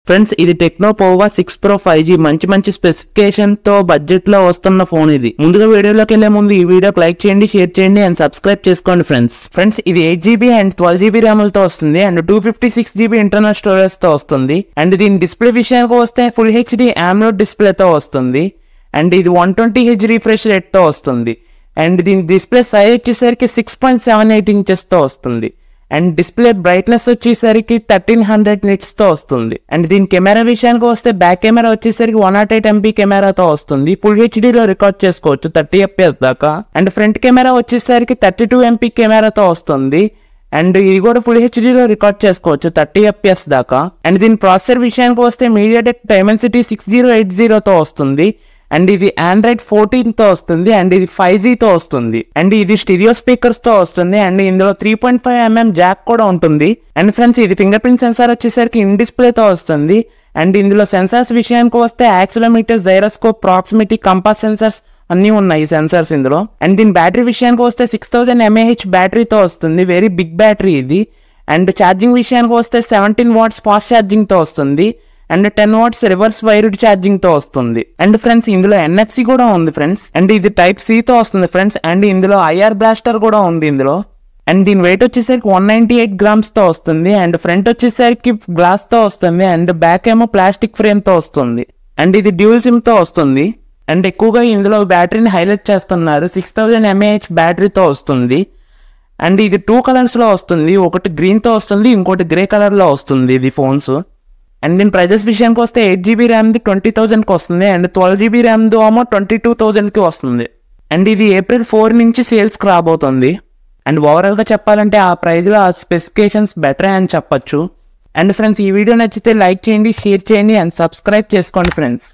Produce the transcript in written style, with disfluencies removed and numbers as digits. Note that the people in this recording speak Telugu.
ఫ్రెండ్స్ ఇది టెక్నో పోవా 6 Pro 5G మంచి స్పెసిఫికేషన్ తో బడ్జెట్ లో వస్తున్న ఫోన్ ఇది. ముందుగా వీడియోలోకి వెళ్లే ముందు ఈ వీడియోకి లైక్ చేయండి, షేర్ చేయండి అండ్ సబ్స్క్రైబ్ చేసుకోండి ఫ్రెండ్స్ ఇది 8GB అండ్ 12GB ర్యామ్ తో వస్తుంది అండ్ 256GB ఇంటర్నల్ స్టోరేజ్ తో వస్తుంది అండ్ దీని డిస్ప్లే విషయానికి వస్తే ఫుల్ హెచ్డి AMOLED డిస్ప్లే తో వస్తుంది అండ్ ఇది 120Hz రిఫ్రెష్ రేట్ తో వస్తుంది అండ్ దీని డిస్ప్లే సైజ్ వచ్చేసరికి 6.78 ఇంచెస్ తో వస్తుంది అండ్ డిస్ప్లే బ్రైట్నెస్ వచ్చేసరికి 1300 nits తో వస్తుంది అండ్ దీని కెమెరా విషయానికి వస్తే బ్యాక్ కెమెరా వచ్చేసరికి 108 MP కెమెరాతో వస్తుంది. ఫుల్ హెచ్డీలో రికార్డ్ చేసుకోవచ్చు 30 FPS దాకా అండ్ ఫ్రంట్ కెమెరా వచ్చేసరికి 32 MP కెమెరాతో వస్తుంది అండ్ ఇది కూడా ఫుల్ హెచ్డీలో రికార్డ్ చేసుకోవచ్చు 30 FPS దాకా అండ్ దీని ప్రాసెసర్ విషయానికి వస్తే MediaTek Dimensity 6080 తో వస్తుంది అండ్ ఇది Android 14 తో వస్తుంది అండ్ ఇది 5G తో వస్తుంది అండ్ ఇది స్టీరియో స్పీకర్స్ తో వస్తుంది అండ్ ఇందులో 3.5mm జాక్ కూడా ఉంటుంది అండ్ ఫ్రెండ్స్ ఇది ఫింగర్ ప్రింట్ సెన్సార్ వచ్చేసరికి ఇన్ డిస్ప్లే తో వస్తుంది అండ్ ఇందులో సెన్సార్స్ విషయానికి వస్తే accelerometer, gyroscope, proximity, compass sensors అన్ని ఉన్నాయి సెన్సార్స్ ఇందులో అండ్ దీని బ్యాటరీ విషయానికి వస్తే 6000 mAh బ్యాటరీతో వస్తుంది. వెరీ బిగ్ బ్యాటరీ ఇది అండ్ ఛార్జింగ్ విషయానికి వస్తే 17 watts ఫాస్ట్ ఛార్జింగ్ తో వస్తుంది and 10 watts reverse wired charging తో వస్తుంది అండ్ ఫ్రెండ్స్ ఇందులో NFC కూడా ఉంది ఫ్రెండ్స్ అండ్ ఇది Type-C తో వస్తుంది ఫ్రెండ్స్ అండ్ ఇందులో IR బ్లాస్టర్ కూడా ఉంది ఇందులో అండ్ దీని వెయిట్ వచ్చేసరికి 198 grams తో వస్తుంది అండ్ ఫ్రంట్ వచ్చేసరికి గ్లాస్ తో వస్తుంది అండ్ బ్యాక్ ఏమో ప్లాస్టిక్ ఫ్రేమ్ తో వస్తుంది అండ్ ఇది డ్యూల్ సిమ్ తో వస్తుంది అండ్ ఎక్కువగా ఇందులో బ్యాటరీని హైలైట్ చేస్తున్నారు. 6000 mAh బ్యాటరీతో వస్తుంది అండ్ ఇది 2 కలర్స్ లో వస్తుంది, ఒకటి గ్రీన్ తో వస్తుంది, ఇంకోటి గ్రే కలర్ లో వస్తుంది ఇది ఫోన్స్ అండ్ దీని ప్రైజెస్ విషయానికి వస్తే 8GB ర్యామ్ది 20,000కి వస్తుంది అండ్ 12GB ర్యామ్ది ఏమో 22,000కి వస్తుంది అండ్ ఇది April 4 నుంచి సేల్స్కి రాబోతుంది అండ్ ఓవరాల్గా చెప్పాలంటే ఆ ప్రైజ్లో ఆ స్పెసిఫికేషన్స్ బెటరే అని చెప్పొచ్చు అండ్ ఫ్రెండ్స్ ఈ వీడియో నచ్చితే లైక్ చేయండి, షేర్ చేయండి అండ్ సబ్స్క్రైబ్ చేసుకోండి ఫ్రెండ్స్.